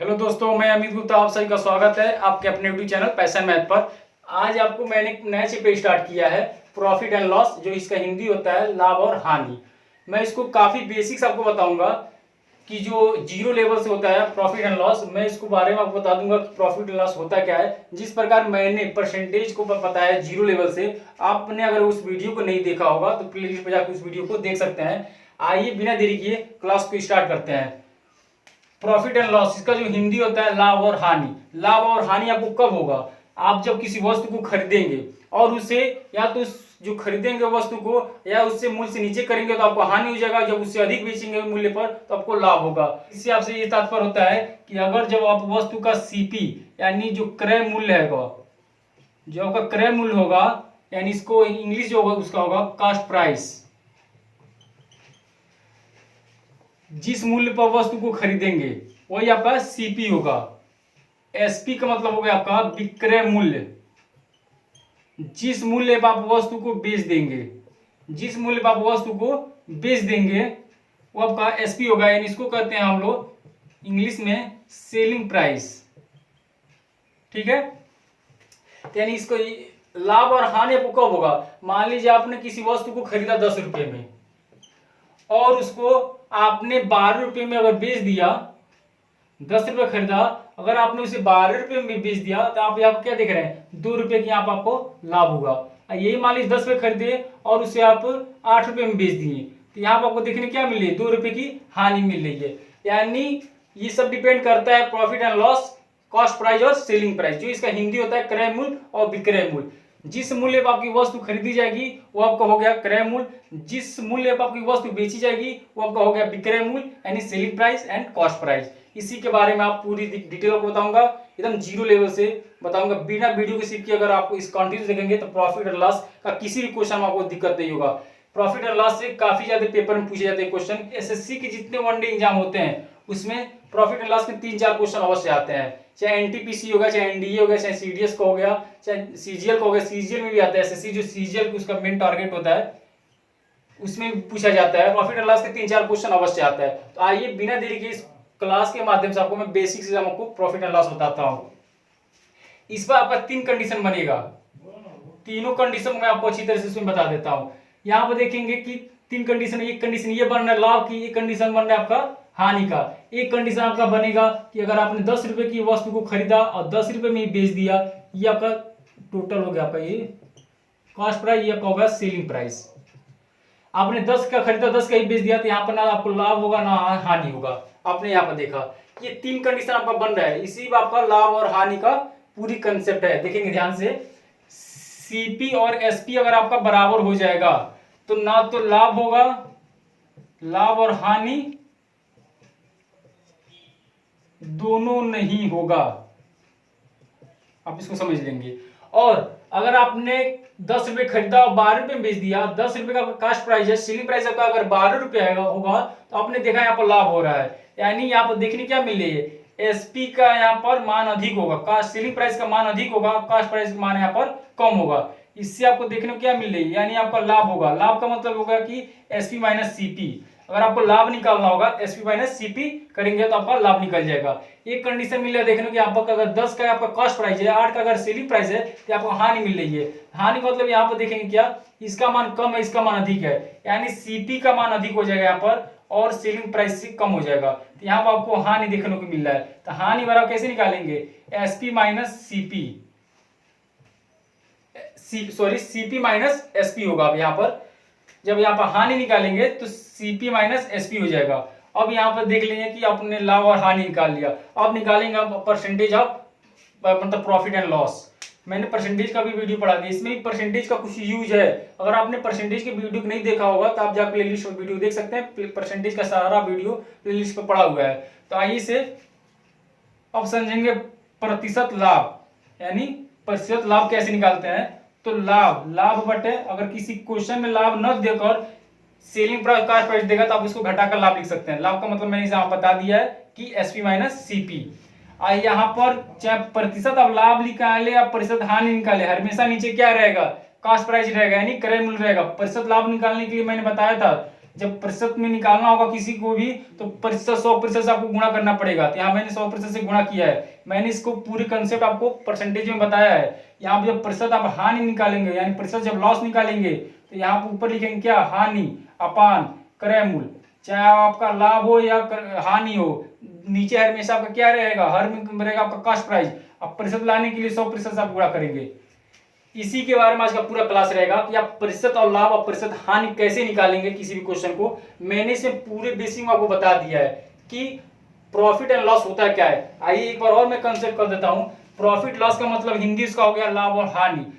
Hello दोस्तों, मैं अमित गुप्ता, आप सभी का स्वागत है आपके अपने यूट्यूब चैनल पैशन मैथ पर। आज आपको मैंने एक नया चैप्टर स्टार्ट किया है, प्रॉफिट एंड लॉस, जो इसका हिंदी होता है लाभ और हानि। मैं इसको काफ़ी बेसिक्स आपको बताऊंगा कि जो जीरो लेवल से होता है प्रॉफिट एंड लॉस, मैं इसको बारे में आपको बता दूंगा कि प्रॉफिट एंड लॉस होता क्या है। जिस प्रकार मैंने परसेंटेज को बताया जीरो लेवल से, आपने अगर उस वीडियो को नहीं देखा होगा तो प्लेलिस्ट पर जाकर उस वीडियो को देख सकते हैं। आइए बिना देरी किए क्लास को स्टार्ट करते हैं। प्रॉफिट एंड लॉस, इसका जो हिंदी होता है लाभ और हानि। लाभ और हानि आपको कब होगा? आप जब किसी वस्तु को खरीदेंगे और उसे या तो जो खरीदेंगे वस्तु को या उससे मूल्य से नीचे करेंगे तो आपको हानि हो जाएगा। जब उससे अधिक बेचेंगे मूल्य पर तो आपको लाभ होगा। इससे आपसे ये तात्पर्य होता है कि अगर जब आप वस्तु का सीपी यानी जो क्रय मूल्य है, जो आपका क्रय मूल्य होगा, यानी इसको इंग्लिश जो होगा उसका होगा कास्ट प्राइस। जिस मूल्य पर वस्तु को खरीदेंगे वही आपका सीपी होगा। एसपी का मतलब हो गया आपका विक्रय मूल्य। जिस मूल्य पर आप वस्तु को बेच देंगे, जिस मूल्य पर आप वस्तु को बेच देंगे वो आपका एसपी होगा। यानी इसको कहते हैं हम लोग इंग्लिश में सेलिंग प्राइस। ठीक है, यानी इसको लाभ और हानि आपको कब होगा? मान लीजिए आपने किसी वस्तु को खरीदा 10 रुपये में और उसको आपने 12 रुपये में अगर बेच दिया। 10 रुपये खरीदा, अगर आपने उसे 12 रुपये में बेच दिया तो आप यहाँ क्या देख रहे हैं? 2 रुपये की यहाँ पर आपको लाभ होगा। यही मान लीजिए 10 रुपये खरीदे और उसे आप 8 रुपये में बेच दिए तो यहाँ पर आपको देखने क्या मिल रही है? 2 रुपये की हानि मिल रही है। यानी ये सब डिपेंड करता है profit and loss, cost price और सेलिंग प्राइस, जो इसका हिंदी होता है क्रय मूल्य और विक्रय मूल्य। जिस मूल्य पर आपकी वस्तु खरीदी जाएगी वो आपका हो गया क्रय मूल्य, जिस मूल्य पर आपकी वस्तु बेची जाएगी वो आपका हो गया विक्रय मूल्य, यानी selling price and cost price. इसी के बारे में आप पूरी डिटेल को बताऊंगा, एकदम जीरो लेवल से बताऊंगा, बिना वीडियो के सीख के। अगर आपको इस कंटिन्यू देखेंगे तो प्रॉफिट और लॉस का किसी भी क्वेश्चन में आपको दिक्कत नहीं होगा। प्रॉफिट और लॉस से काफी ज्यादा पेपर में पूछे जाते हैं क्वेश्चन। एसएससी के जितने वनडे एग्जाम होते हैं उसमें प्रॉफिट एंड लॉस के 3-4 क्वेश्चन अवश्य आते हैं। चाहे एनटीपीसी होगा, चाहे एनडीए हो गया, चाहे सीडीएस का हो गया, चाहे सीजीएल का हो गया। सीजीएल में भी आता है एसएससी, जो सीजीएल उसका मेन टारगेट होता है उसमें पूछा जाता है। प्रॉफिट एंड लॉस के 3-4 क्वेश्चन अवश्य आता है। तो आइए बिना देरी के इस क्लास के माध्यम से आपको मैं बेसिक से आपको प्रॉफिट एंड लॉस बताता हूं। इस पर आपका 3 कंडीशन बनेगा। तीनों कंडीशन मैं आपको अच्छी तरह से इसमें बता देता हूं। यहां पर देखेंगे कि 3 कंडीशन, एक कंडीशन ये बन रहा है लाभ की, एक कंडीशन बन रहा है आपका हानि का। एक कंडीशन आपका बनेगा कि अगर आपने 10 रुपए की वस्तु को खरीदा और 10 रुपए में बेच दिया, ये आपका टोटल हो गया आपका ये कॉस्ट प्राइस, ये आपका होगा सेलिंग प्राइस। आपने 10 का खरीदा, 10 का ही बेच दिया तो यहाँ पर ना आपको लाभ होगा ना हानि होगा। आपने यहाँ पर देखा ये 3 कंडीशन आपका बन रहा है, इसी में आपका लाभ और हानि का पूरी कंसेप्ट है। देखेंगे ध्यान से, सीपी और एसपी अगर आपका बराबर हो जाएगा तो ना तो लाभ होगा, लाभ और हानि दोनों नहीं होगा। आप इसको समझ लेंगे। और अगर आपने 10 रुपए खरीदा और 12 रुपए में बेच दिया, 10 रुपए का कास्ट प्राइस है, सेलिंग प्राइस आपका अगर 12 रुपए होगा तो आपने देखा यहाँ पर लाभ हो रहा है। यानी यहाँ पर देखने क्या मिल रही है? एसपी का यहाँ पर मान अधिक होगा, कास्ट सेलिंग प्राइस का मान अधिक होगा, कास्ट प्राइस का मान यहाँ पर कम होगा। इससे आपको देखने को क्या मिल रही है? यानी आपका लाभ होगा। लाभ का मतलब होगा कि एसपी माइनस सीपी। अगर आपको लाभ निकालना होगा एसपी माइनस सीपी करेंगे तो आपका लाभ निकल जाएगा। एक कंडीशन मिल रहा है देखने की, आपका अगर 10 का आपका कॉस्ट प्राइस है, 8 का अगर सेलिंग प्राइस है तो आपको हानि मिल रही है। हानि का मतलब यहाँ पर देखेंगे क्या, इसका मान कम है, इसका मान अधिक है, यानी सीपी का मान अधिक हो जाएगा यहाँ पर और सेलिंग प्राइस से कम हो जाएगा, तो यहाँ पर आपको हानि देखने को मिल रहा है। तो हानि बराबर कैसे निकालेंगे? SP minus CP, sorry CP minus SP होगा। अब यहाँ पर जब यहाँ पर हानि निकालेंगे तो सीपी माइनस एसपी हो जाएगा। अब यहाँ पर देख लेंगे कि आपने लाभ और हानि निकाल लिया। अब निकालेंगे आप परसेंटेज ऑफ मतलब प्रॉफिट एंड लॉस। मैंने परसेंटेज का भी वीडियो पढ़ा दिया, इसमें भी परसेंटेज का कुछ यूज है। अगर आपने परसेंटेज के वीडियो को नहीं देखा होगा तो आप जाकर प्लेलिस्ट में वीडियो देख सकते हैं। परसेंटेज का सारा वीडियो प्लेलिस्ट पर पड़ा हुआ है। तो आइए से अब समझेंगे प्रतिशत लाभ, यानी प्रतिशत लाभ कैसे निकालते हैं। तो लाभ बटे, अगर किसी क्वेश्चन में लाभ न देकर सेलिंग प्राइस कास्ट प्राइस देगा तो आप इसको घटाकर लाभ लिख सकते हैं। लाभ का मतलब मैंने यहाँ बता दिया है कि एसपी माइनस सीपी। यहाँ पर चाहे प्रतिशत आप लाभ निकाले या प्रतिशत हानि निकाले, हमेशा नीचे क्या रहेगा? कास्ट प्राइस रहेगा, यानी क्रय मूल्य रहेगा। प्रतिशत लाभ निकालने के लिए मैंने बताया था जब प्रतिशत में निकालना होगा किसी को भी तो प्रतिशत 100% से आपको गुणा करना पड़ेगा। तो यहाँ मैंने 100% से गुणा किया है। मैंने इसको पूरी कंसेप्ट आपको परसेंटेज में बताया है। यहाँ पे जब प्रतिशत आप हानि निकालेंगे यानी प्रतिशत जब लॉस निकालेंगे तो यहाँ पे ऊपर लिखेंगे क्या, हानि अपान क्रय मूल्य। चाहे आपका लाभ हो या हानि हो, नीचे हमेशा आपका क्या रहेगा, हर में रहेगा आपका कास्ट प्राइस। अब प्रतिशत लाने के लिए 100% से आप गुणा करेंगे। इसी के बारे में आज का पूरा क्लास रहेगा कि आप प्रतिशत और लाभ और प्रतिशत हानि कैसे निकालेंगे किसी भी क्वेश्चन को। मैंने इसे पूरे बेसिक में आपको बता दिया है कि प्रॉफिट एंड लॉस होता है क्या है। आइए एक बार और मैं कंसेप्ट कर देता हूं। प्रॉफिट लॉस का मतलब हिंदी इसका हो गया लाभ और हानि।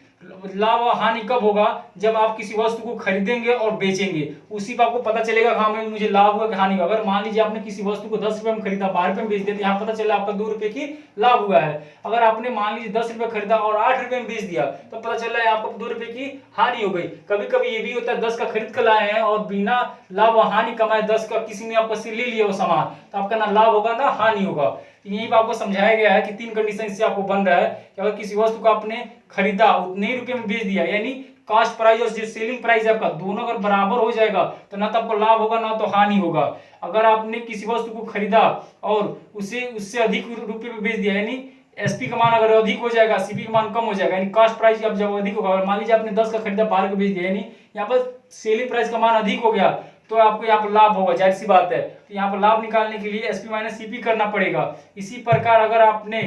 लाभ और हानि कब होगा, जब आप किसी वस्तु को खरीदेंगे और बेचेंगे, उसी पर आपको पता चलेगा हाँ मैं मुझे लाभ हुआ कि हानि हुआ। अगर मान लीजिए आपने किसी वस्तु को 10 रुपए में खरीदा, 12 रुपए में बेच दिया, तो यहाँ पता चला आपका 2 रुपए की लाभ हुआ है। अगर आपने मान लीजिए 10 रुपए खरीदा और 8 रुपए में बेच दिया तो पता चला है आपको 2 रुपए की हानि हो गई। कभी कभी ये भी होता है 10 का खरीद कर लाए हैं और बिना लाभ और हानि कमाए 10 का किसी ने आपको ले लिया वो सामान, तो आपका ना लाभ होगा ना हानि होगा। यही आपको समझाया गया है कि 3 कंडीशन से आपको बन रहा है कि अगर किसी वस्तु को आपने खरीदा उतने ही रुपए में बेच दिया, यानी कास्ट प्राइस और जो सेलिंग प्राइस है आपका दोनों अगर बराबर हो जाएगा तो ना तो आपको लाभ होगा ना तो हानि होगा। अगर आपने किसी वस्तु को खरीदा और उससे अधिक रुपए में बेच दिया, यानी एसपी का मान अगर अधिक हो जाएगा, सीपी का मान कम हो जाएगा, यानी कास्ट प्राइस अब जब अधिक होगा, मान लीजिए आपने 10 का खरीदा 12 का बेच दिया, यानी यहाँ पर सेलिंग प्राइस का मान अधिक हो गया तो आपको यहाँ पर लाभ होगा, जाहिर सी बात है। तो यहाँ पर लाभ निकालने के लिए एसपी माइनस सीपी करना पड़ेगा। इसी प्रकार अगर आपने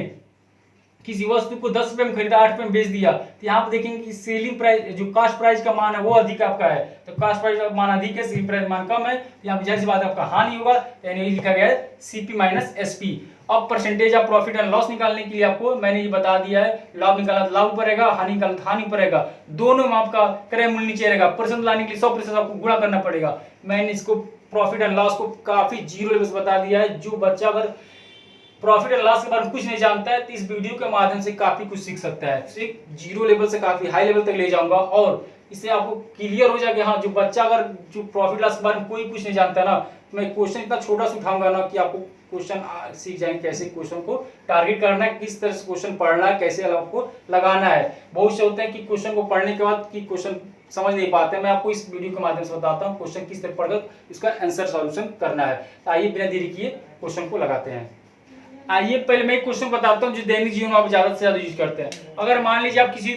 किसी वस्तु को 10 रुपए में खरीदा 8 रुपए में बेच दिया तो यहाँ पर देखेंगे कि सेलिंग प्राइस जो कास्ट प्राइस का मान है वो अधिक आपका है, तो कास्ट प्राइस का मान अधिक है, सेलिंग प्राइस मान कम है, यहाँ पर जाहिर सी बात है आपका हानि होगा, यानी ये लिखा गया है सीपी माइनस एसपी। अब percentage of profit and loss निकालने के लिए आपको मैंने ये बता दिया है, लाभ निकालना तो लाभ ऊपर रहेगा, हानि निकालना तो हानि ऊपर रहेगा, दोनों में आपका क्रय मूल्य नीचे रहेगा। परसेंट लाने के लिए 100% आपको गुणा करना पड़ेगा। मैंने इसको प्रॉफिट एंड लॉस को काफी जीरो लेवल से बता दिया है। जो बच्चा अगर प्रॉफिट एंड लॉस के बारे में कुछ नहीं जानता है तो इस वीडियो के माध्यम से काफी कुछ सीख सकता है। सिर्फ जीरो लेवल से काफी हाई लेवल तक ले जाऊंगा और इससे आपको क्लियर हो जाएगा। हाँ, जो बच्चा अगर जो प्रॉफिट लॉस के बारे में कोई कुछ नहीं जानता ना, मैं क्वेश्चन इतना छोटा सा उठाऊंगा ना कि आपको क्वेश्चन सीख जाएंगे कैसे क्वेश्चन को टारगेट करना है, किस तरह से क्वेश्चन पढ़ना है, कैसे आपको लगाना है। बहुत से होते हैं कि क्वेश्चन को पढ़ने के बाद कि क्वेश्चन समझ नहीं पाते हैं। मैं आपको इस वीडियो के माध्यम से बताता हूँ क्वेश्चन किस तरह पढ़कर इसका आंसर सॉल्यूशन करना है। तो आइए बिना देरी किए क्वेश्चन को लगाते हैं। आइए पहले मैं एक क्वेश्चन बताता हूँ जो दैनिक जीवन में आप ज्यादा से ज्यादा यूज करते हैं। अगर मान लीजिए आप किसी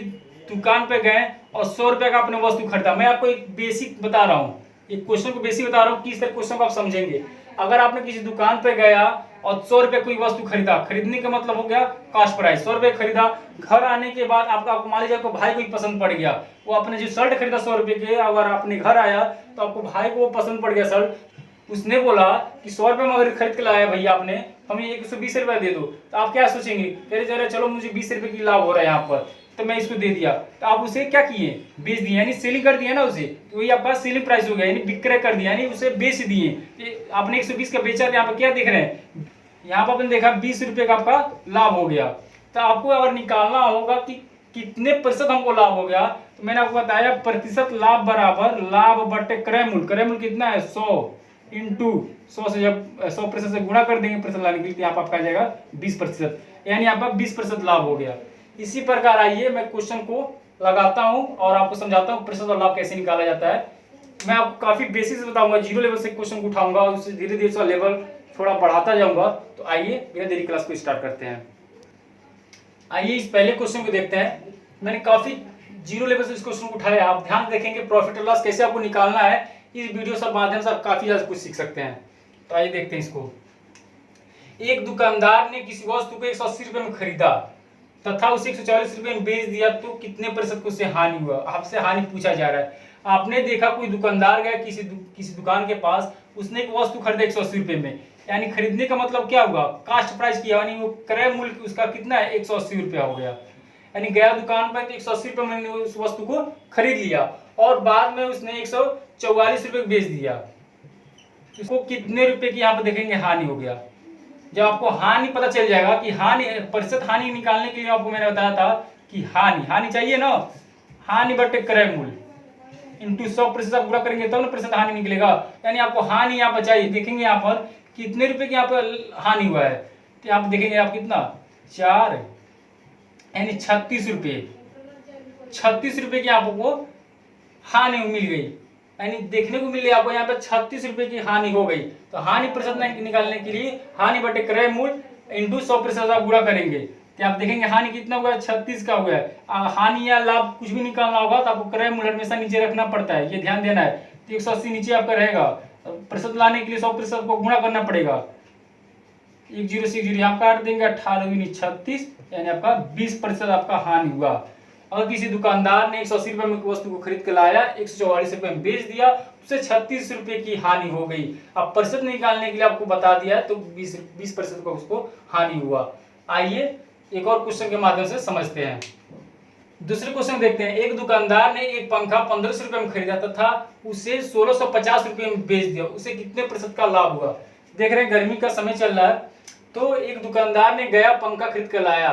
दुकान पे गए और 100 रुपए का आपने वस्तु खरीदा, मैं आपको एक बेसिक बता रहा हूँ, एक क्वेश्चन को बेसिक बता रहा हूँ, किस तरह क्वेश्चन को आप समझेंगे। अगर आपने किसी दुकान पे गया और 100 रुपए कोई वस्तु खरीदा, खरीदने का मतलब हो गया कास्ट प्राइस, 100 रुपए खरीदा। घर आने के बाद आपका मान लीजिए आपको भाई को ही पसंद पड़ गया, वो आपने जो शर्ट खरीदा 100 रुपए के, अगर आपने घर आया तो आपको भाई को वो पसंद पड़ गया शर्ट, उसने बोला कि 100 रुपए में अगर खरीद के लाया भैया आपने, हमें 120 रुपए दे दो, तो आप क्या सोचेंगे, कह रहे चलो मुझे 20 रुपए की लाभ हो रहा है यहाँ पर, तो मैं इसको दे दिया। तो आप उसे क्या किए, बेच दिए, यानी सेलिंग कर दिया ना उसे, तो वही आपका सेलिंग प्राइस हो गया, यानी विक्रय कर दिया, यानी उसे बेच दिए। आपने 120 का बेचा, यहाँ पर क्या देख रहे हैं, यहाँ पर आपने देखा 20 रुपए का आपका लाभ हो गया। तो आपको अगर निकालना होगा कि कितने प्रतिशत हमको लाभ हो गया, तो मैंने आपको बताया प्रतिशत लाभ बराबर लाभ बटे क्रय मूल्य। क्रय मूल्य कितना है 100 इंटू 100 से जब 100% से गुणा कर देंगे प्रतिशत लाने के लिए, तो यहाँ पर आपका आ जाएगा 20%, यानी आपका 20% लाभ हो गया। इसी प्रकार आइए मैं क्वेश्चन को लगाता हूं और आपको समझाता हूं प्रतिशत और लाभ कैसे निकाला जाता है। मैं आपको काफी बेसिक से बताऊंगा, जीरो लेवल से क्वेश्चन को उठाऊंगा और उससे धीरे धीरे उसका लेवल थोड़ा बढ़ाता जाऊंगा। तो आइए बिना देरी क्लास को स्टार्ट करते हैं। आइए इस पहले क्वेश्चन को देखते हैं। मैंने काफी जीरो लेवल से इस क्वेश्चन को उठाया, आप ध्यान देखेंगे प्रॉफिट और लॉस कैसे आपको निकालना है। इस वीडियो से माध्यम से आप काफी ज्यादा कुछ सीख सकते हैं। तो आइए देखते हैं इसको। एक दुकानदार ने किसी वस्तु को 180 रुपए में खरीदा तथा उसे 140 रुपए में बेच दिया, तो कितने प्रतिशत को उससे हानि हुआ। आपसे हानि पूछा जा रहा है। आपने देखा कोई दुकानदार गया किसी दुकान के पास, उसने एक वस्तु खरीदा 180 रुपए में, यानी खरीदने का मतलब क्या हुआ, कास्ट प्राइस किया, यानी वो क्रय मूल्य उसका कितना है 180 रुपया हो गया। यानी गया दुकान पर तो 180 रुपए में उस वस्तु को खरीद लिया और बाद में उसने 144 रुपए बेच दिया, उसको कितने रुपए की यहाँ पर देखेंगे हानि हो गया। जब आपको हानि पता चल जाएगा कि हानि प्रतिशत हानि निकालने के लिए आपको मैंने बताया था कि हानि चाहिए ना, हानि बटे क्रय मूल्य इंटू 100% आप गुणा करेंगे तब ना प्रतिशत हानि निकलेगा। यानी आपको हानि यहाँ पर चाहिए, देखेंगे यहाँ पर कितने रुपए की यहाँ पर हानि हुआ है, तो यहाँ पर देखेंगे आप कितना 4 यानी 36 रुपए, 36 रुपए की आपको हानि मिल गई। यानी देखने को मिले आपको यहाँ पे 36 रुपए की हानि हो गई। तो हानि प्रतिशत निकालने के लिए हानि बटे क्रय मूल्य इंटू 100% आप गुणा करेंगे, तो आप देखेंगे हानि कितना हुआ है, 36 का हुआ है। हानि या लाभ कुछ भी निकालना होगा तो आपको क्रय मूल्य हमेशा नीचे रखना पड़ता है, ये ध्यान देना है। तो 180 नीचे आपका रहेगा, प्रतिशत लाने के लिए 100% को गुणा करना पड़ेगा। 10 से 0 यहाँ काट देंगे, 18 दूनी 36, यानी आपका 20% आपका हानि हुआ। अगर किसी दुकानदार ने 180 रुपए में वस्तु को खरीद के लाया, 144 रुपए में बेच दिया, उसे 36 रुपए की हानि हो गई। अब प्रतिशत निकालने के लिए आपको बता दिया है, तो 20% का उसको हानि हुआ। आइए एक और क्वेश्चन के माध्यम से समझते हैं। दूसरे क्वेश्चन देखते हैं। एक दुकानदार ने एक पंखा 1500 रुपए में खरीदा तथा उसे 1650 रुपए में बेच दिया, उसे कितने प्रतिशत का लाभ हुआ। देख रहे हैं गर्मी का समय चल रहा है, तो एक दुकानदार ने गया पंखा खरीद कर लाया,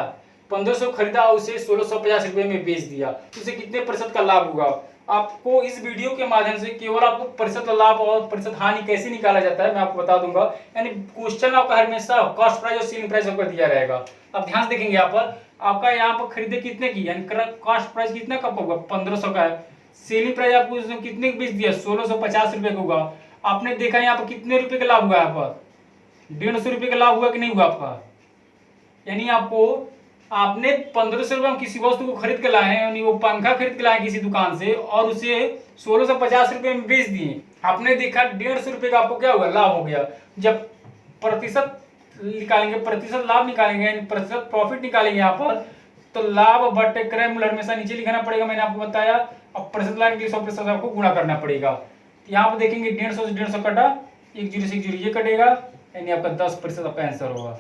1500 खरीदा, उसे 1650 रुपए में बेच दिया, तो उसे कितने प्रतिशत का लाभ होगा। आपको इस वीडियो के माध्यम से केवल आपको प्रतिशत लाभ और प्रतिशत हानि कैसे निकाला जाता है मैं आपको बता दूंगा। यानी क्वेश्चन आपका हमेशा कॉस्ट प्राइस और सेलिंग प्राइस आपको दिया रहेगा। अब ध्यान से देखेंगे, यहाँ पर आपका यहाँ पर खरीदे कितने की, यानी कॉस्ट प्राइस कितना का होगा, 1500 का है। सेलिंग प्राइस आपको कितने बेच दिया, 1650 रुपए का होगा। आपने देखा यहाँ पर कितने रुपए का लाभ हुआ, यहाँ पर 150 रुपए का लाभ हुआ कि नहीं हुआ आपका। यानी आपने 1500 रुपए में किसी वस्तु को खरीद के लाए हैं, यानी वो पंखा खरीद के लाए किसी दुकान से और उसे 1650 रुपए में बेच दिए। आपने देखा 150 रुपए का आपको क्या हुआ, लाभ हो गया। जब प्रतिशत निकालेंगे, प्रतिशत लाभ निकालेंगे, यानी प्रतिशत प्रॉफिट निकालेंगे यहाँ पर, तो लाभ बटे क्रय मूल्य हमेशा नीचे लिखाना पड़ेगा, मैंने आपको बताया। अब प्रतिशत लाने के लिए 100% आपको गुणा करना पड़ेगा। यहाँ पर देखेंगे 150 से 150 कटा, 10 से 0 ये कटेगा, यानी आपका 10% आपका आंसर होगा।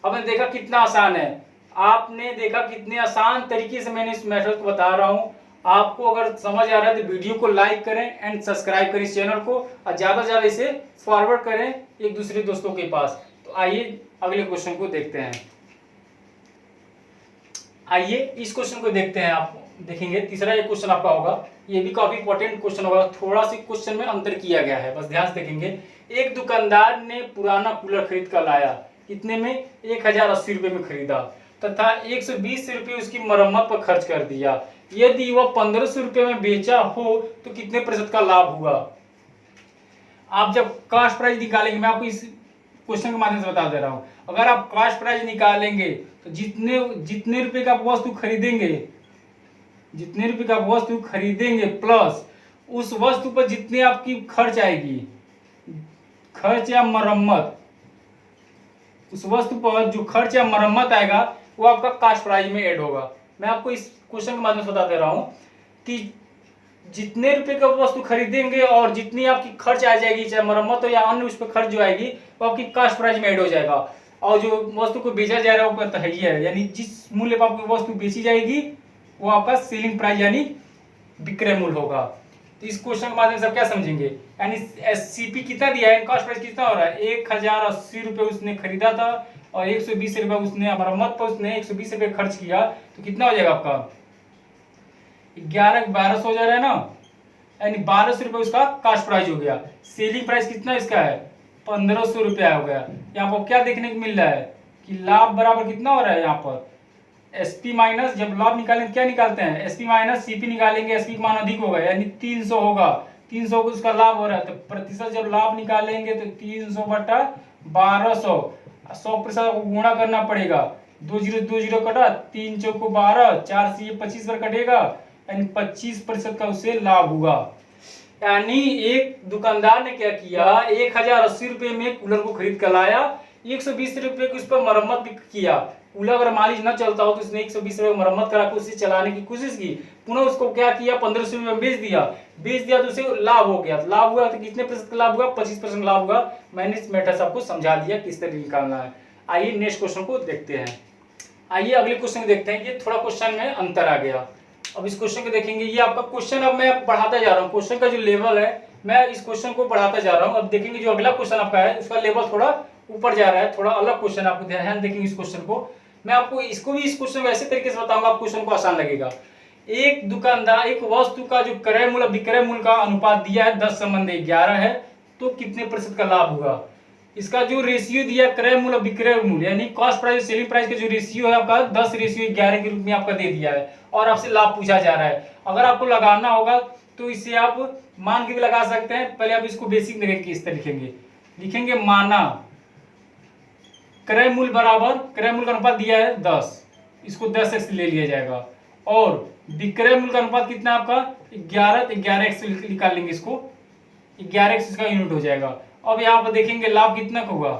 अब मैंने देखा कितना आसान है, आपने देखा कितने आसान तरीके से मैंने इस मेथड को बता रहा हूं। आपको अगर समझ आ रहा है तो वीडियो को लाइक करें एंड सब्सक्राइब करें इस चैनल को, और ज्यादा से ज्यादा इसे फॉरवर्ड करें एक दूसरे दोस्तों के पास। तो आइए अगले क्वेश्चन को देखते हैं। आइए इस क्वेश्चन को देखते हैं। आप देखेंगे तीसरा एक क्वेश्चन आपका होगा, ये भी काफी इंपॉर्टेंट क्वेश्चन होगा, थोड़ा सी क्वेश्चन में अंतर किया गया है, बस ध्यान से देखेंगे। एक दुकानदार ने पुराना कूलर खरीद कर लाया, कितने में, 1080 रुपए में खरीदा, तथा 120 रुपए उसकी मरम्मत पर खर्च कर दिया। यदि वह 1500 रुपए में बेचा हो तो कितने प्रतिशत का लाभ हुआ। आप जब कॉस्ट प्राइस निकालेंगे, मैं आपको इस क्वेश्चन के माध्यम से बता दे रहा हूं, अगर आप कॉस्ट प्राइस निकालेंगे तो जितने रुपए का वस्तु खरीदेंगे, जितने रुपए का वस्तु खरीदेंगे प्लस उस वस्तु पर जितने आपकी खर्च आएगी, खर्च या मरम्मत, उस वस्तु पर जो खर्च या मरम्मत आएगा वो आपका कॉस्ट प्राइस में ऐड होगा। मैं आपको इस क्वेश्चन के माध्यम से बता दे रहा हूं कि जितने रुपए का वस्तु खरीदेंगे और जितनी आपकी खर्च आ जाएगी, चाहे मरम्मत हो या अन्य उस पर खर्च जो आएगी, वो आपकी कॉस्ट प्राइस में ऐड हो जाएगा। और जो वस्तु को बेचा जा रहा है वो तो है ही है, यानी जिस मूल्य पर आपकी वस्तु बेची जाएगी वो आपका सेलिंग प्राइस यानी विक्रय मूल्य होगा। तो इस क्वेश्चन के माध्यम से आप क्या समझेंगे, यानी एससीपी कितना दिया है, कॉस्ट प्राइस कितना हो रहा है, 1080 रुपए उसने खरीदा था और 120 रुपए उसने मरम्मत पर उसने 120 रुपए खर्च किया, तो कितना हो जाएगा आपका 1200 हो जा रहा है ना, यानी 1200 रुपए उसका कॉस्ट प्राइस हो गया। सेलिंग प्राइस कितना इसका है, 1500 रुपया हो गया। यहाँ पर क्या देखने को मिल रहा है कि लाभ बराबर कितना हो रहा है, यहाँ पर एसपी माइनस, जब लाभ निकालेंगे क्या निकालते हैं, एसपी माइनस सीपी निकालेंगे, एसपी का मान अधिक होगा यानी 300 होगा, 300 को उसका लाभ हो रहा है, तो प्रतिशत जब लाभ निकालेंगे तो 300 बटा 1200, 100% को गुणा करना पड़ेगा, 20 कटा, 3 चौको 12, 4 से ये 25 पर कटेगा, यानी 25% का उसे लाभ हुआ। यानी एक दुकानदार ने क्या किया, 1080 रुपए में कूलर को खरीद कर लाया, 120 रुपए की उस पर मरम्मत भी किया। कूलर अगर मान लीजिए न चलता हो तो उसने 120 रुपए मरम्मत करा के उसे चलाने की कोशिश की, पुनः उसको क्या किया 1500 रुपए में बेच दिया तो उसे लाभ हो गया। लाभ हुआ तो कितने प्रतिशत का लाभ हुआ, 25% लाभ हुआ। मैंने इस मेथड से आपको समझा दिया किस तरह निकालना है। आइए नेक्स्ट क्वेश्चन को देखते हैं। आइए अगले क्वेश्चन को देखते हैं। ये थोड़ा क्वेश्चन में अंतर आ गया। अब इस क्वेश्चन को देखेंगे, ये आपका क्वेश्चन अब मैं बढ़ाता जा रहा हूँ, क्वेश्चन का जो लेवल है मैं इस क्वेश्चन को बढ़ाता जा रहा हूँ। अब देखेंगे जो अगला क्वेश्चन आपका है उसका लेवल थोड़ा ऊपर जा रहा है, थोड़ा अलग क्वेश्चन, आपको ध्यान देखेंगे इस क्वेश्चन को। मैं आपको इसको भी इस क्वेश्चन को ऐसे तरीके से बताऊंगा, आप क्वेश्चन को आसान लगेगा। एक दुकानदार एक वस्तु का जो क्रय मूल्य विक्रय मूल्य का अनुपात दिया है 10:11 है, तो कितने प्रतिशत का लाभ हुआ। इसका जो रेशियो दिया क्रय मूल्य विक्रय मूल्य यानी कॉस्ट प्राइस सेलिंग प्राइस का जो रेशियो है आपका 10:11 के रूप में आपका दे दिया है और आपसे लाभ पूछा जा रहा है। अगर आपको लगाना होगा तो इसे आप मान के भी लगा सकते हैं। पहले आप इसको बेसिक देखेंगे, इस तरह लिखेंगे माना क्रय मूल्य बराबर, क्रय मूल्य का अनुपात दिया है 10, इसको 10x ले लिया जाएगा, और विक्रय मूल्य का अनुपात कितना है आपका 11, तो 11x निकाल लेंगे, इसको 11x इसका यूनिट हो जाएगा। अब यहाँ पर देखेंगे लाभ कितना होगा,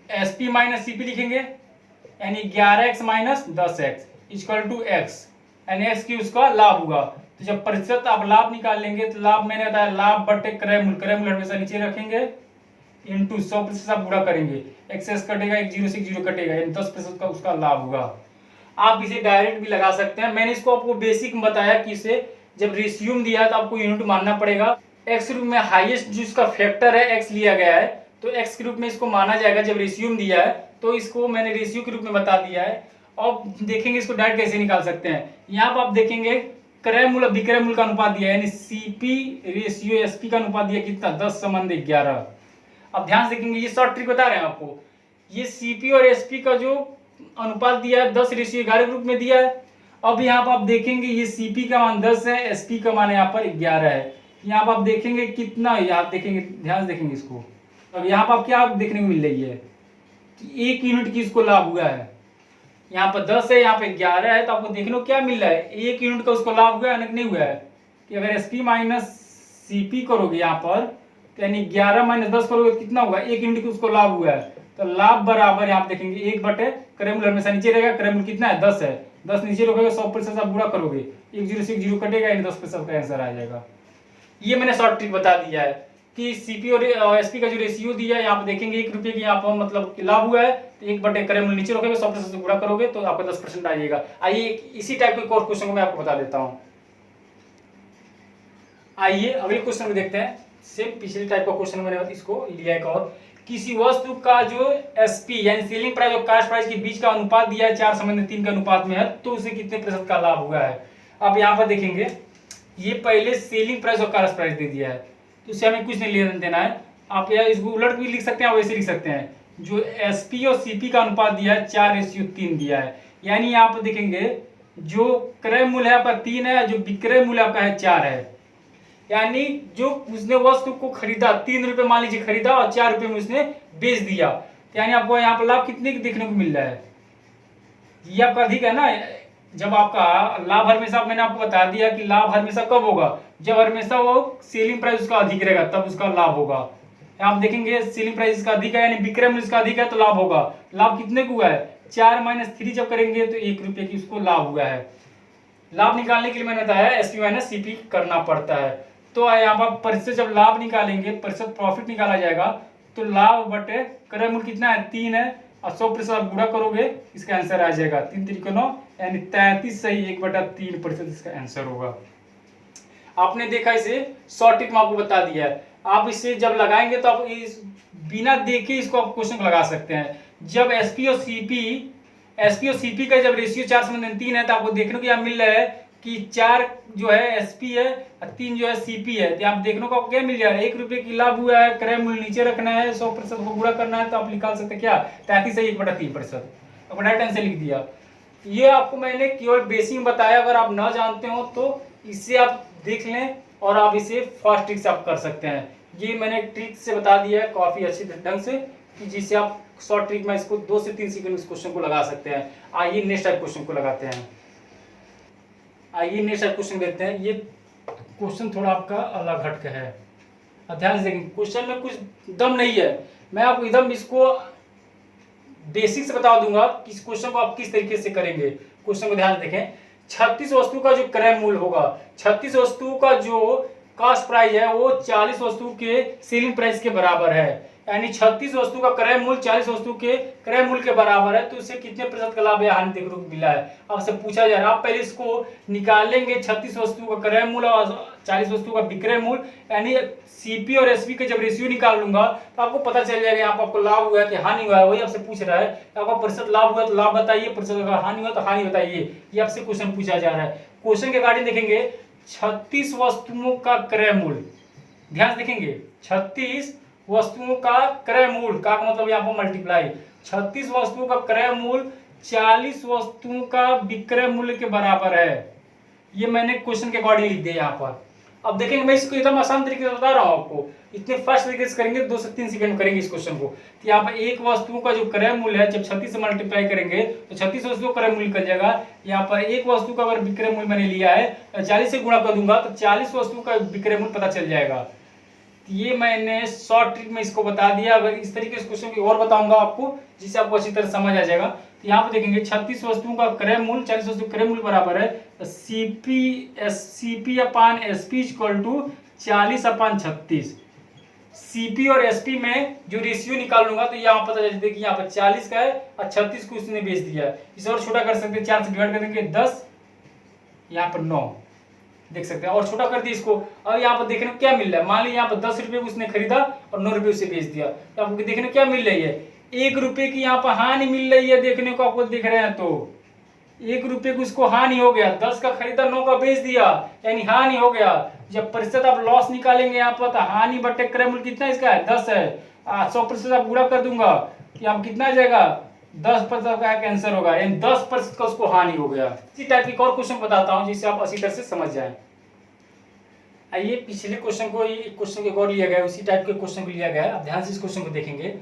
SP माइनस CP लिखेंगे, यानी 11x minus 10x equal to x, यानी x की उसका लाभ होगा। तो जब प्रतिशत आप लाभ निकाल लेंगे तो लाभ मैंने बताया लाभ बटे क्रय मूल्य, क्रय मूल्य हमेशा नीचे रखेंगे, इंटू 100% आप गुणा करेंगे, एक्सेस कटेगा, एक जीरो से एक जीरो कटेगा, यानी 10% का उसका लाभ होगा। आप इसे डायरेक्ट भी लगा सकते हैं। मैंने इसको आपको बेसिक में बताया कि इसे जब रेशियो दिया है तो आपको यूनिट मानना पड़ेगा। एक्स रूप में हाईएस्ट जो इसका फैक्टर है एक्स लिया गया है, तो एक्स के रूप में इसको माना जाएगा। जब रेशियो दिया है तो इसको मैंने रेशियो के रूप में बता दिया है। अब देखेंगे इसको डायरेक्ट कैसे निकाल सकते हैं। यहाँ पर आप देखेंगे क्रय मूल्य विक्रय मूल्य का अनुपात दिया है, यानी सीपी रेशियो एसपी का अनुपात दिया कितना 10:11। अब ध्यान से देखेंगे, ये शॉर्ट ट्रिक बता रहे हैं आपको। ये सीपी और एसपी का जो अनुपात दिया है 10:11 के रूप में दिया है। अब यहाँ पर आप देखेंगे ये सीपी का मान 10 है, एसपी का मान यहाँ पर 11 है। यहाँ पर आप देखेंगे कितना, यहाँ देखेंगे, ध्यान से देखेंगे इसको। अब यहाँ पर आप क्या देखने को मिल रही है कि 1 यूनिट की इसको लाभ हुआ है। यहाँ पर 10 है, यहाँ पे 11 है, तो आपको देखने को क्या मिल रहा है, 1 यूनिट का उसको लाभ हुआ है, नहीं हुआ है। कि अगर एसपी माइनस सीपी करोगे यहाँ पर, तो यानी 11 माइनस 10 करोगे तो कितना होगा, 1 यूनिट का उसको लाभ हुआ है। तो लाभ बराबर यहाँ पे देखेंगे 1 बटे क्रय मूल्य हमेशा नीचे रहेगा। क्रय मूल्य कितना है 10 है, 10 नीचे रखोगे 100% आप गुणा करोगे, 1 जीरो से 1 जीरो कटेगा, यानी 10% का आंसर आ जाएगा। ये मैंने शॉर्ट ट्रिक बता दिया है कि सीपी और एसपी का जो रेशियो दिया है, यहाँ पे देखेंगे 1 रुपये की यहाँ पर मतलब लाभ हुआ है, तो 1 बटे क्रय मूल्य नीचे रखोगे, 100% से गुणा करोगे तो आपका 10% आ जाएगा। आइए इसी टाइप के और क्वेश्चन को मैं आपको बता देता हूँ। आइए अगले क्वेश्चन में देखते हैं। सेम पिछले टाइप का क्वेश्चन मैंने इसको लिया एक और, किसी वस्तु का जो एसपी यानी सेलिंग प्राइस और कास्ट प्राइस के बीच का अनुपात दिया है 4:3 के अनुपात में है, तो उसे कितने प्रतिशत का लाभ हुआ है। अब यहाँ पर देखेंगे ये पहले सेलिंग प्राइस और कास्ट प्राइस दे दिया है, तो उससे हमें कुछ नहीं लेना देना है। आप या इसको उलट भी लिख सकते हैं, वैसे लिख सकते हैं। जो एसपी और सीपी का अनुपात दिया है 4:3 दिया है, यानी यहाँ पर देखेंगे जो क्रय मूल्य है आपका 3 है, जो विक्रय मूल्य आपका है 4 है। यानी जो उसने वस्तु को खरीदा 3 रुपए मान लीजिए खरीदा और 4 रुपए में उसने बेच दिया, यानी आपको यहाँ पर लाभ कितने की देखने को मिल रहा है, ये आपका अधिक है ना। जब आपका लाभ हमेशा, मैंने आपको बता दिया कि लाभ हमेशा कब होगा, जब हमेशा वो सेलिंग प्राइस उसका अधिक रहेगा तब उसका लाभ होगा। आप देखेंगे सेलिंग प्राइस इसका अधिक है, यानी विक्रय मूल्य इसका अधिक है, तो लाभ होगा। लाभ कितने को हुआ है 4 - 3 जब करेंगे तो 1 रुपये की उसको लाभ हुआ है। लाभ निकालने के लिए मैंने बताया एसपी माइनस सीपी करना पड़ता है। तो यहाँ पर प्रतिशत जब लाभ निकालेंगे, प्रतिशत प्रॉफिट निकाला जाएगा, तो लाभ बटे क्रय मूल्य कितना है 3 है, और 100% आप गुणा करोगे, इसका आंसर आ जाएगा 3 3 9, यानी 33 सही 1/3% इसका आंसर होगा। आपने देखा, इसे शॉर्ट ट्रिक में आपको बता दिया है। आप इसे जब लगाएंगे तो आप इस बिना देखे इसको आप क्वेश्चन लगा सकते हैं। जब एसपी और सीपी का जब रेशियो 4:3 है, तो आपको देखने को यहाँ मिल रहा है कि 4 जो है एसपी है और 3 जो है सीपी है। तो आप देखने को आपको क्या मिल जाएगा, 1 रुपये की लाभ हुआ है, क्रय मूल्य नीचे रखना है, 100% को गुणा करना है, तो आप निकाल सकते हैं क्या 33 से 1/3%। आपको डायरेक्ट आंसर लिख दिया। ये आपको मैंने केवल बेसिक बताया, अगर आप ना जानते हो तो इससे आप देख लें और आप इसे फास्ट ट्रिक से आप कर सकते हैं। ये मैंने ट्रिक से बता दिया है काफी अच्छे ढंग से, कि जिससे आप शॉर्ट ट्रिक में इसको 2 से 3 सेकंड इस क्वेश्चन को लगा सकते हैं। आइए नेक्स्ट टाइप क्वेश्चन को लगाते हैं। आइए नेक्स्ट टाइप क्वेश्चन देखते हैं। ये क्वेश्चन थोड़ा आपका अलग हटके है, ध्यान से देखेंगे। क्वेश्चन में कुछ दम नहीं है, मैं आपको एकदम इसको बेसिक से बता दूंगा कि इस क्वेश्चन को आप किस तरीके से करेंगे। क्वेश्चन को ध्यान से देखें। 36 वस्तु का जो क्रय मूल्य होगा, 36 वस्तु का जो कास्ट प्राइस है वो 40 वस्तु के सेलिंग प्राइस के बराबर है। यानी 36 वस्तु का क्रय मूल्य 40 वस्तु के क्रय मूल्य के बराबर है, तो इससे कितने प्रतिशत का लाभ या हानि देखने को मिला है, आपसे पूछा जा रहा है। आप पहले इसको निकालेंगे, 36 वस्तु का क्रय मूल्य और 40 वस्तु का विक्रय मूल्य, यानी सीपी और एसपी का जब रेशियो निकाल लूंगा तो आपको पता चल जाएगा यहाँ पर आपको लाभ हुआ है कि हानि हुआ है। वही आपसे पूछ रहा है, आपका प्रतिशत लाभ हुआ तो लाभ बताइए, प्रतिशत अगर हानि हुआ तो हानि बताइए। ये आपसे क्वेश्चन पूछा जा रहा है। क्वेश्चन के अकॉर्डिंग देखेंगे 36 वस्तुओं का क्रय मूल्य, ध्यान से देखेंगे 36 वस्तुओं का क्रय मूल्य का मतलब यहाँ पर मल्टीप्लाई, 36 वस्तुओं का क्रय मूल्य 40 वस्तुओं का विक्रय मूल्य के बराबर है। ये मैंने क्वेश्चन के अकॉर्डिंग लिख दिया यहाँ पर। अब देखेंगे मैं इसको एकदम आसान तरीके से बता रहा हूँ आपको, इतने फास्ट तरीके से करेंगे 2 से 3 सेकंड करेंगे इस क्वेश्चन को। तो यहाँ पर एक वस्तु का जो क्रय मूल्य है जब 36 से मल्टीप्लाई करेंगे तो 36 वस्तु का क्रय मूल्य निकल जाएगा। यहाँ पर एक वस्तु का अगर विक्रय मूल्य मैंने लिया है 40 से गुणा कर दूंगा तो 40 वस्तु का विक्रय मूल्य पता चल जाएगा। ये मैंने शॉर्ट ट्रिक में इसको बता दिया। अगर इस तरीके से क्वेश्चन की और बताऊंगा आपको जिससे आपको अच्छी तरह समझ आ जाएगा। तो यहाँ पे देखेंगे 36 वस्तुओं का क्रय मूल्य 40 वस्तु क्रय मूल्य बराबर है CP upon SP equal to 40/36। CP और SP में जो रेशियो निकाल लूंगा तो यहाँ पता चल जाता है कि यहाँ पर 40 का है और 36 को उसने बेच दिया। इसे और छोटा कर सकते हैं, 4 से डिवाइड कर देंगे 10, यहाँ पर 9 देख सकते हैं और छोटा कर दिया इसको। अब यहाँ पर देखने को क्या मिल रहा है, मान लीजिए यहाँ पर 10 रुपये उसने खरीदा और 9 रुपये उसे बेच दिया, तो आपको देखने को क्या मिल रही है, 1 रुपये की यहाँ पर हानि मिल रही है। देखने को आपको दिख रहे हैं तो 1 रुपये की उसको हानि हो गया, 10 का खरीदा 9 का बेच दिया यानी हानि हो गया। जब प्रतिशत आप लॉस निकालेंगे यहाँ पर तो हानि बटे क्रय मूल्य कितना इसका है 10 है, 100% आप गुणा कर दूंगा कि आप कितना आ जाएगा 10% का आंसर होगा, यानी 10% का उसको हानि हो गया। इसी टाइप की और क्वेश्चन बताता हूं जिससे आप अच्छी तरह से समझ जाएं। आइए पिछले क्वेश्चन को ये क्वेश्चन के और लिया गया है, उसी टाइप के क्वेश्चन को लिया गया है। आप ध्यान से इस क्वेश्चन को देखेंगे।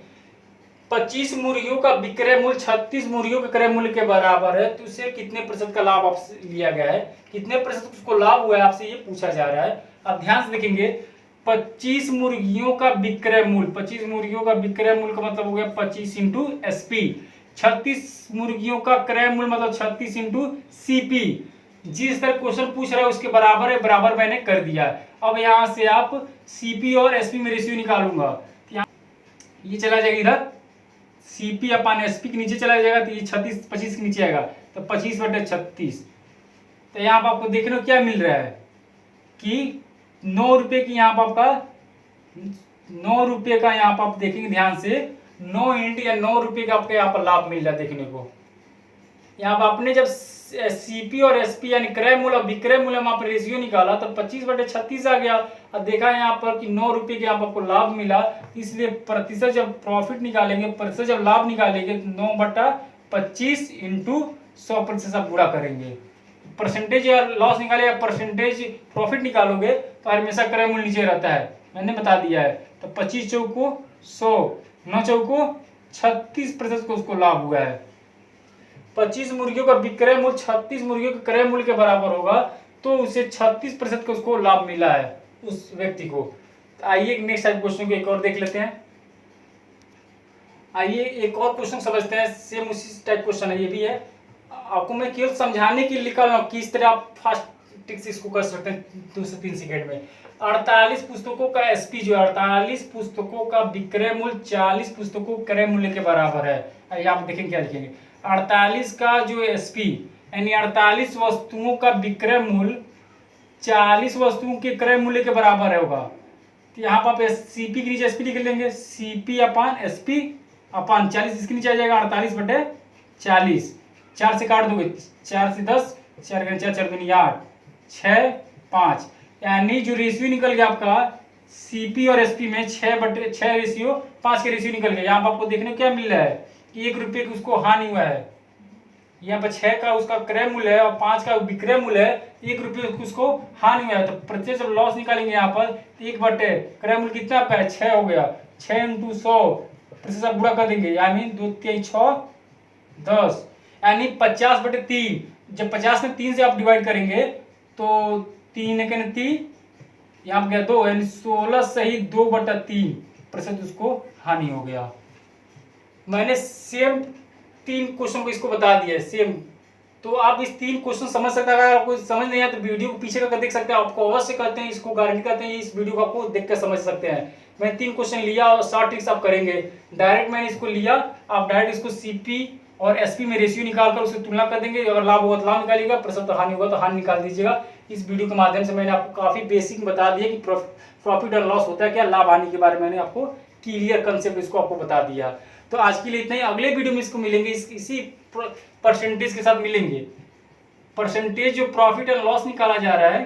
25 मुर्गियों का विक्रय मूल्य 36 मुर्गियों के क्रय मूल्य के बराबर है तो उसे कितने प्रतिशत का लाभ आपसे लिया गया है, कितने प्रतिशत उसको लाभ हुआ है आपसे ये पूछा जा रहा है। आप ध्यान से देखेंगे 25 मुर्गियों का विक्रय मूल्य, 25 मुर्गियों का विक्रय मूल्य का मतलब हो गया 25 इंटू SP। 36 मुर्गियों का क्रय मूल्य मतलब 36 इंटू CP। जिस तरह क्वेश्चन पूछ रहा है उसके बराबर है, बराबर मैंने कर दिया। अब यहाँ से आप CP और SP में रेशियो निकालूंगा, ये चला जाएगा इधर CP अपान SP के नीचे चला जाएगा तो ये 36 25 के नीचे आएगा तो 25/36। तो यहाँ पर आपको देखने को क्या मिल रहा है कि 9 रुपये की यहाँ पर आपका 9 रुपये का यहाँ पर आप देखेंगे ध्यान से 9 इंट या 9 रुपये का आपको यहाँ पर लाभ मिल रहा है देखने को। यहाँ पर आपने जब CP और SP यानी क्रय मूल्य और विक्रय मूल्य में आपने रेशियो निकाला तो 25/36 आ गया। अब देखा यहाँ पर कि 9 रुपये के यहाँ पर आपको लाभ मिला, इसलिए प्रतिशत जब प्रॉफिट निकालेंगे, प्रतिशत जब लाभ निकालेंगे 9/25 इंटू 100% आप गुणा करेंगे। परसेंटेज या लॉस निकाले या परसेंटेज प्रॉफिट निकालोगे तो हमेशा क्रय मूल्य नीचे रहता है, मैंने बता दिया है। तो 25 चौको 100, 9 चौको 36% को उसको लाभ हुआ है। 25 मुर्गियों का विक्रय मूल्य 36 मुर्गियों के क्रय मूल्य के बराबर होगा तो उसे 36% का उसको लाभ मिला है उस व्यक्ति को। तो आइए नेक्स्ट टाइप क्वेश्चन को एक और देख लेते हैं। आइए एक और क्वेश्चन समझते हैं, सेम उसी टाइप क्वेश्चन है, ये भी है। आपको मैं केवल समझाने के लिए लिखा रहा हूँ किस तरह आप फास्ट ट्रिक से इसको कर सकते हैं 2 से 3 सेकंड में। 48 पुस्तकों का SP जो है 48 पुस्तकों का विक्रय मूल्य 40 पुस्तकों क्रय मूल्य के बराबर है। आइए आप देखेंगे क्या लिखेंगे। 48 का जो SP यानी 48 वस्तुओं का विक्रय मूल्य 40 वस्तुओं के क्रय मूल्य के बराबर होगा। तो यहाँ पर आप CP के नीचे SP लिख लेंगे, CP अपान SP अपान 40, इसके नीचे आ जाएगा 48/40। 4 से काट दोगे 4 से 10, 4 4 4 दूनी 8, 6 5, यानी जो रेशियो निकल गया आपका CP और SP में 6/6 रेशियो 5 के रेशियो निकल गया। यहाँ पर आपको देखने को क्या मिल रहा है कि 1 रुपये की उसको हानि हुआ है। यहाँ पर 6 का उसका क्रय मूल्य है और 5 का विक्रय मूल्य है, 1 रुपये उसको हानि हुआ है। तो प्रतिशत जब लॉस निकालेंगे यहाँ पर 1/क्रय मूल्य कितना आपका है 6 हो गया, 6 इंटू 100 प्रतिशत आप गुणा कर देंगे यानी 2 3 6 10 यानी 50/3। जब 50 में 3 से आप डिवाइड करेंगे तो 3 यहाँ पर गया 2 यानी 16 सही 2/3 प्रतिशत उसको हानि हो गया। मैंने सेम 3 क्वेश्चन को इसको बता दिया है सेम। तो आप इस 3 क्वेश्चन समझ सकते हैं। अगर आपको समझ नहीं आया तो वीडियो को पीछे करके देख सकते हैं, आपको अवश्य करते हैं, इसको गारंटी करते हैं इस वीडियो को आपको देख कर समझ सकते हैं। मैं 3 क्वेश्चन लिया और शॉर्ट ट्रिक्स आप करेंगे। डायरेक्ट मैंने इसको लिया, आप डायरेक्ट इसको CP और SP में रेशियो निकालकर उससे तुलना कर देंगे। अगर लाभ होगा तो लाभ निकालिएगा, प्रतिशत हानि होगा तो हानि निकाल दीजिएगा। इस वीडियो के माध्यम से मैंने आपको काफी बेसिक बता दिया कि प्रॉफिट और लॉस होता है क्या, लाभ हानि के बारे में मैंने आपको क्लियर कंसेप्ट इसको आपको बता दिया। तो आज के लिए इतना ही, अगले वीडियो में इसको मिलेंगे, इसी परसेंटेज के साथ मिलेंगे। परसेंटेज जो प्रॉफिट एंड लॉस निकाला जा रहा है,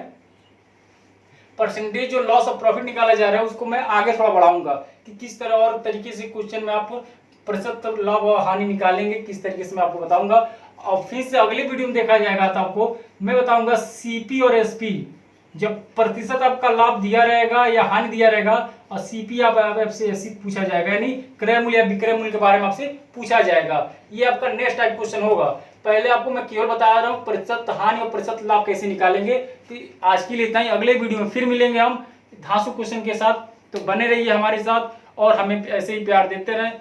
परसेंटेज जो लॉस और प्रॉफिट निकाला जा रहा है उसको मैं आगे थोड़ा बढ़ाऊंगा कि किस तरह और तरीके से क्वेश्चन में आप प्रतिशत लाभ और हानि निकालेंगे, किस तरीके से मैं आपको बताऊंगा। और फिर से अगली वीडियो में देखा जाएगा तो आपको मैं बताऊंगा सीपी और एसपी, जब प्रतिशत आपका लाभ दिया रहेगा या हानि दिया रहेगा, और सीपी आपसे ऐसी पूछा जाएगा, यानी क्रय मूल्य या विक्रय मूल्य के बारे में आपसे पूछा जाएगा। ये आपका नेक्स्ट टाइप क्वेश्चन होगा। पहले आपको मैं केवल बता रहा हूँ प्रतिशत हानि और प्रतिशत लाभ कैसे निकालेंगे। तो आज के लिए इतना ही, अगले वीडियो में फिर मिलेंगे हम धांसू क्वेश्चन के साथ। तो बने रहिए हमारे साथ और हमें ऐसे ही प्यार देते रहें।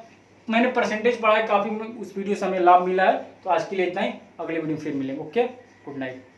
मैंने परसेंटेज पढ़ा है काफ़ी, उस वीडियो से हमें लाभ मिला है। तो आज के लिए इतना ही, अगले वीडियो में फिर मिलेंगे। Okay, good night.